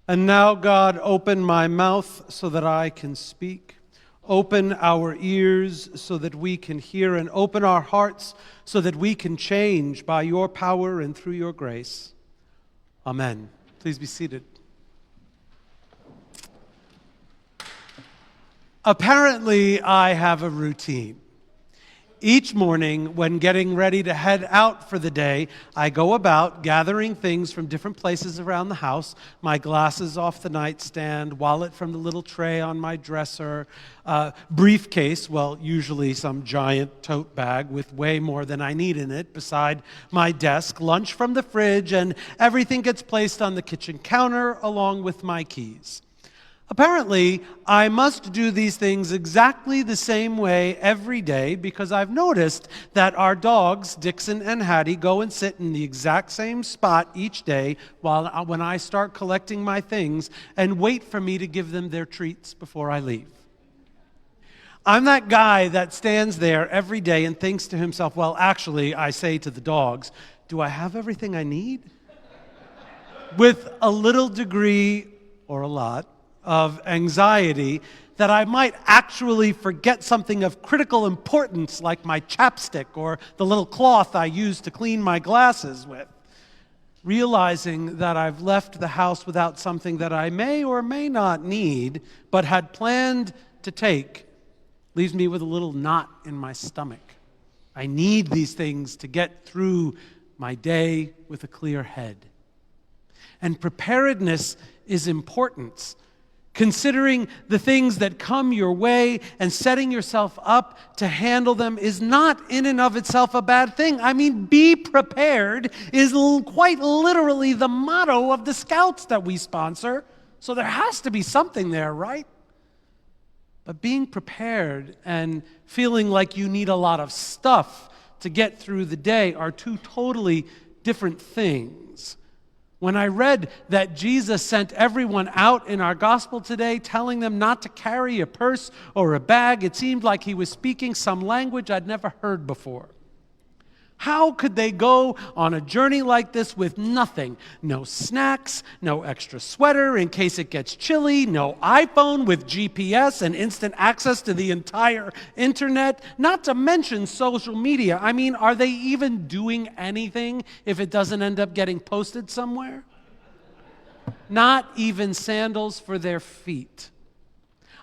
And now, God, open my mouth so that I can speak. Open our ears so that we can hear, and open our hearts so that we can change by your power and through your grace. Amen. Please be seated. Apparently, I have a routine. Each morning, when getting ready to head out for the day, I go about gathering things from different places around the house, my glasses off the nightstand, wallet from the little tray on my dresser, briefcase, well, usually some giant tote bag with way more than I need in it, beside my desk, lunch from the fridge, and everything gets placed on the kitchen counter along with my keys. Apparently, I must do these things exactly the same way every day because I've noticed that our dogs, Dixon and Hattie, go and sit in the exact same spot each day when I start collecting my things and wait for me to give them their treats before I leave. I'm that guy that stands there every day and thinks to himself, well, actually, I say to the dogs, do I have everything I need? With a little degree, or a lot, of anxiety that I might actually forget something of critical importance like my chapstick or the little cloth I use to clean my glasses with. Realizing that I've left the house without something that I may or may not need but had planned to take leaves me with a little knot in my stomach. I need these things to get through my day with a clear head. And preparedness is important. Considering the things that come your way and setting yourself up to handle them is not in and of itself a bad thing. I mean, be prepared is quite literally the motto of the Scouts that we sponsor. So there has to be something there, right? But being prepared and feeling like you need a lot of stuff to get through the day are two totally different things. When I read that Jesus sent everyone out in our gospel today, telling them not to carry a purse or a bag, it seemed like he was speaking some language I'd never heard before. How could they go on a journey like this with nothing? No snacks, no extra sweater in case it gets chilly, no iPhone with GPS and instant access to the entire internet, not to mention social media. I mean, are they even doing anything if it doesn't end up getting posted somewhere? Not even sandals for their feet.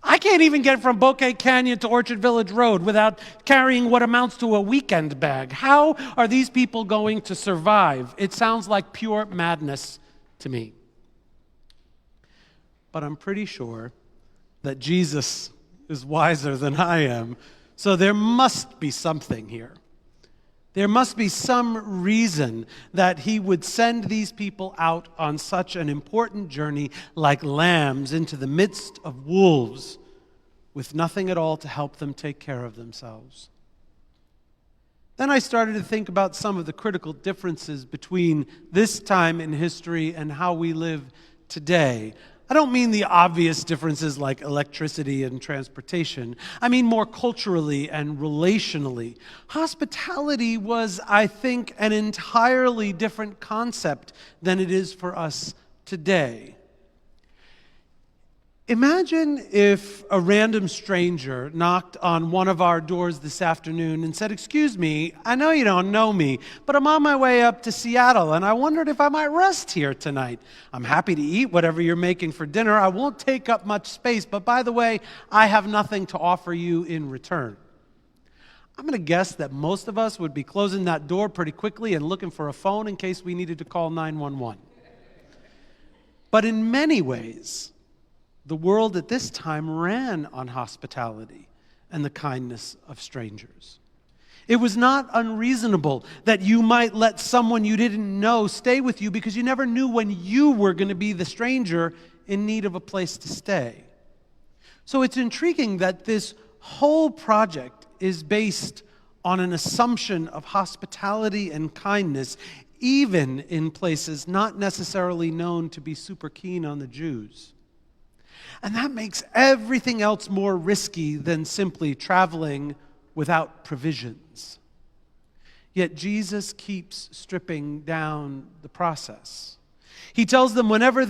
I can't even get from Bouquet Canyon to Orchard Village Road without carrying what amounts to a weekend bag. How are these people going to survive? It sounds like pure madness to me. But I'm pretty sure that Jesus is wiser than I am, so there must be something here. There must be some reason that he would send these people out on such an important journey like lambs into the midst of wolves with nothing at all to help them take care of themselves. Then I started to think about some of the critical differences between this time in history and how we live today. I don't mean the obvious differences like electricity and transportation. I mean more culturally and relationally. Hospitality was, I think, an entirely different concept than it is for us today. Imagine if a random stranger knocked on one of our doors this afternoon and said, "Excuse me, I know you don't know me, but I'm on my way up to Seattle, and I wondered if I might rest here tonight. I'm happy to eat whatever you're making for dinner. I won't take up much space, but by the way, I have nothing to offer you in return." I'm going to guess that most of us would be closing that door pretty quickly and looking for a phone in case we needed to call 911. But in many ways, the world at this time ran on hospitality and the kindness of strangers. It was not unreasonable that you might let someone you didn't know stay with you because you never knew when you were going to be the stranger in need of a place to stay. So it's intriguing that this whole project is based on an assumption of hospitality and kindness, even in places not necessarily known to be super keen on the Jews. And that makes everything else more risky than simply traveling without provisions. Yet Jesus keeps stripping down the process. He tells them wherever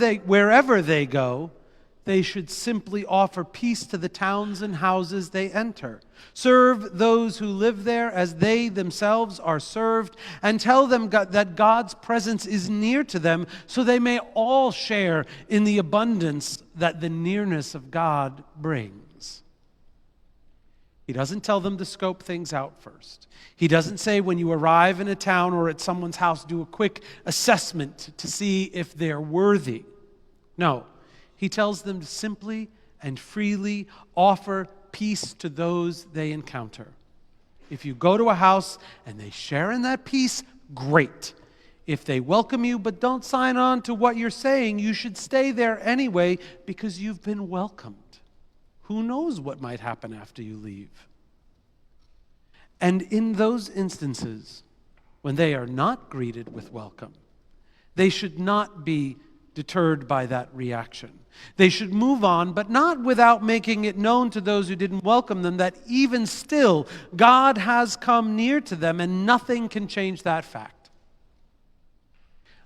they go, they should simply offer peace to the towns and houses they enter. Serve those who live there as they themselves are served, and tell them that God's presence is near to them so they may all share in the abundance that the nearness of God brings. He doesn't tell them to scope things out first. He doesn't say when you arrive in a town or at someone's house, do a quick assessment to see if they're worthy. No. He tells them to simply and freely offer peace to those they encounter. If you go to a house and they share in that peace, great. If they welcome you but don't sign on to what you're saying, you should stay there anyway because you've been welcomed. Who knows what might happen after you leave? And in those instances, when they are not greeted with welcome, they should not be deterred by that reaction. They should move on, but not without making it known to those who didn't welcome them that even still, God has come near to them and nothing can change that fact.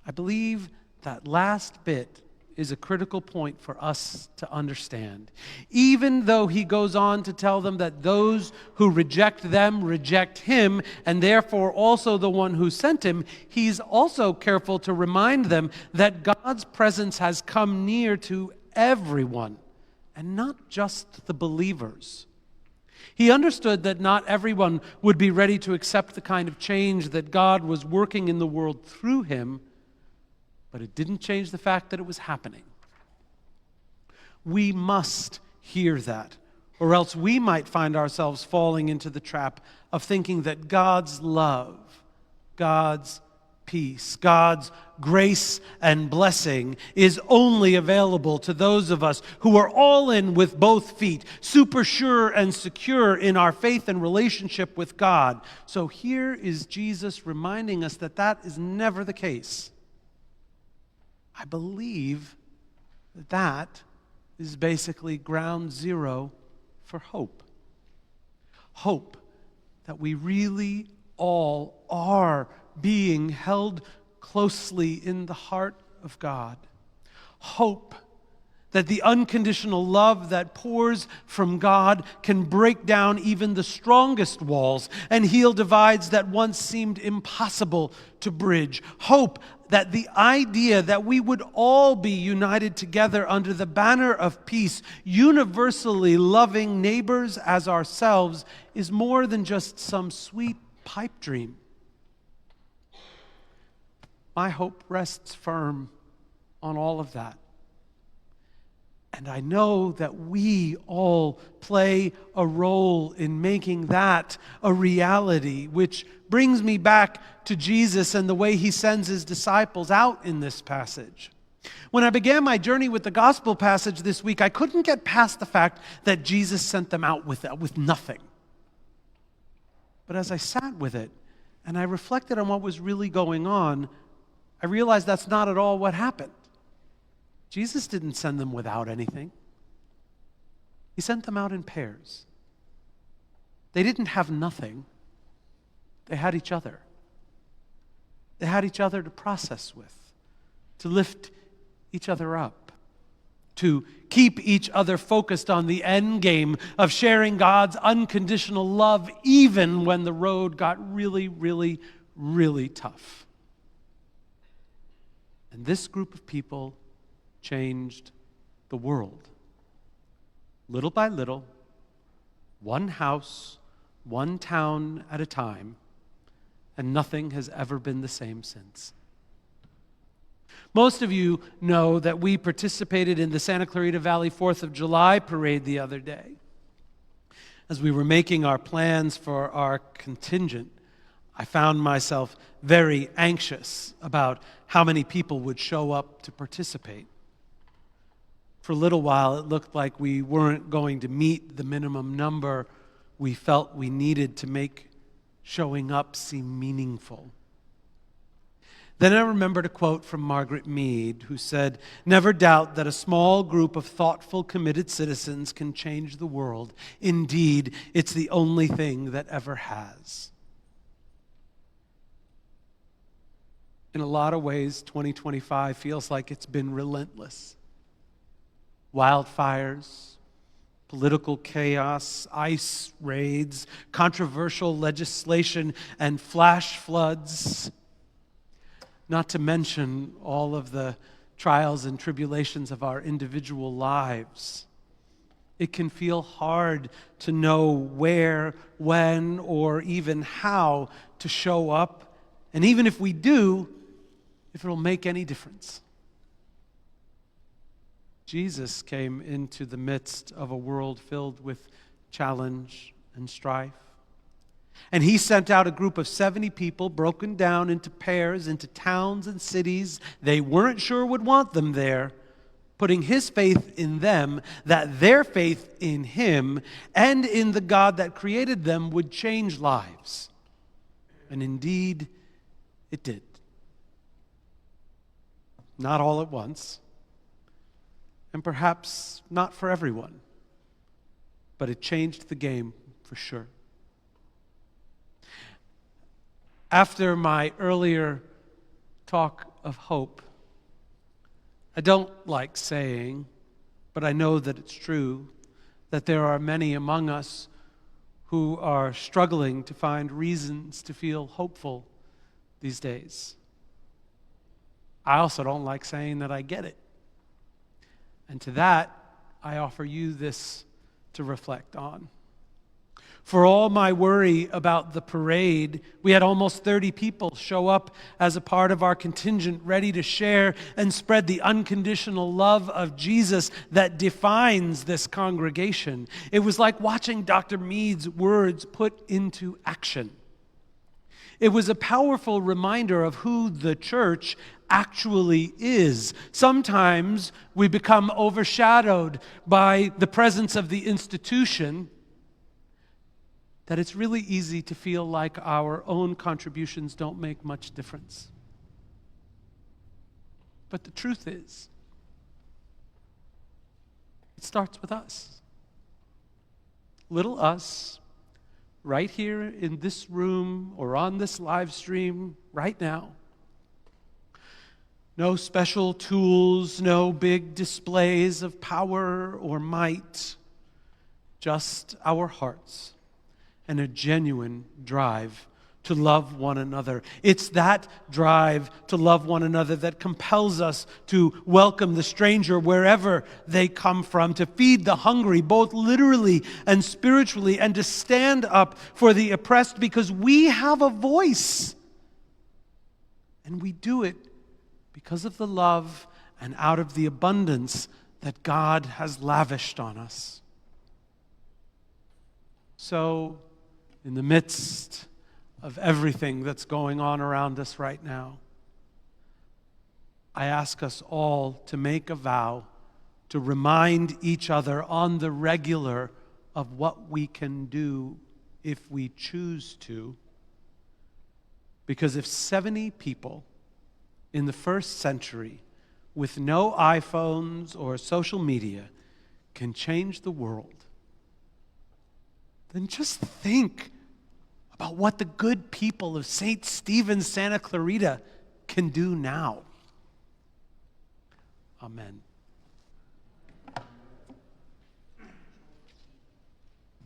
I believe that last bit is a critical point for us to understand. Even though he goes on to tell them that those who reject them reject him, and therefore also the one who sent him, he's also careful to remind them that God's presence has come near to everyone, and not just the believers. He understood that not everyone would be ready to accept the kind of change that God was working in the world through him, but it didn't change the fact that it was happening. We must hear that, or else we might find ourselves falling into the trap of thinking that God's love, God's peace, God's grace and blessing is only available to those of us who are all in with both feet, super sure and secure in our faith and relationship with God. So here is Jesus reminding us that that is never the case. I believe that that is basically ground zero for hope. Hope that we really all are being held closely in the heart of God. Hope that the unconditional love that pours from God can break down even the strongest walls and heal divides that once seemed impossible to bridge. Hope that the idea that we would all be united together under the banner of peace, universally loving neighbors as ourselves, is more than just some sweet pipe dream. My hope rests firm on all of that. And I know that we all play a role in making that a reality, which brings me back to Jesus and the way he sends his disciples out in this passage. When I began my journey with the gospel passage this week, I couldn't get past the fact that Jesus sent them out with nothing. But as I sat with it and I reflected on what was really going on, I realized that's not at all what happened. Jesus didn't send them without anything. He sent them out in pairs. They didn't have nothing. They had each other. They had each other to process with, to lift each other up, to keep each other focused on the end game of sharing God's unconditional love even when the road got really, really, really tough. And this group of people changed the world. Little by little, one house, one town at a time, and nothing has ever been the same since. Most of you know that we participated in the Santa Clarita Valley 4th of July parade the other day. As we were making our plans for our contingent, I found myself very anxious about how many people would show up to participate. For a little while, it looked like we weren't going to meet the minimum number we felt we needed to make showing up seem meaningful. Then I remembered a quote from Margaret Mead, who said, "Never doubt that a small group of thoughtful, committed citizens can change the world. Indeed, it's the only thing that ever has." In a lot of ways, 2025 feels like it's been relentless. Wildfires, political chaos, ICE raids, controversial legislation, and flash floods. Not to mention all of the trials and tribulations of our individual lives. It can feel hard to know where, when, or even how to show up. And even if we do, if it'll make any difference. Jesus came into the midst of a world filled with challenge and strife. And he sent out a group of 70 people broken down into pairs, into towns and cities they weren't sure would want them there, putting his faith in them, that their faith in him and in the God that created them would change lives. And indeed, it did. Not all at once, and perhaps not for everyone, but it changed the game for sure. After my earlier talk of hope, I don't like saying, but I know that it's true, that there are many among us who are struggling to find reasons to feel hopeful these days. I also don't like saying that I get it. And to that, I offer you this to reflect on. For all my worry about the parade, we had almost 30 people show up as a part of our contingent, ready to share and spread the unconditional love of Jesus that defines this congregation. It was like watching Dr. Mead's words put into action. It was a powerful reminder of who the church actually is. Sometimes we become overshadowed by the presence of the institution, that it's really easy to feel like our own contributions don't make much difference. But the truth is, it starts with us. Little us, right here in this room or on this live stream right now. No special tools, no big displays of power or might, just our hearts and a genuine drive to love one another. It's that drive to love one another that compels us to welcome the stranger wherever they come from, to feed the hungry, both literally and spiritually, and to stand up for the oppressed because we have a voice. And we do it because of the love and out of the abundance that God has lavished on us. So, in the midst of everything that's going on around us right now, I ask us all to make a vow to remind each other on the regular of what we can do if we choose to. Because if 70 people in the first century with no iPhones or social media can change the world, then just think about what the good people of St. Stephen's, Santa Clarita can do now. Amen.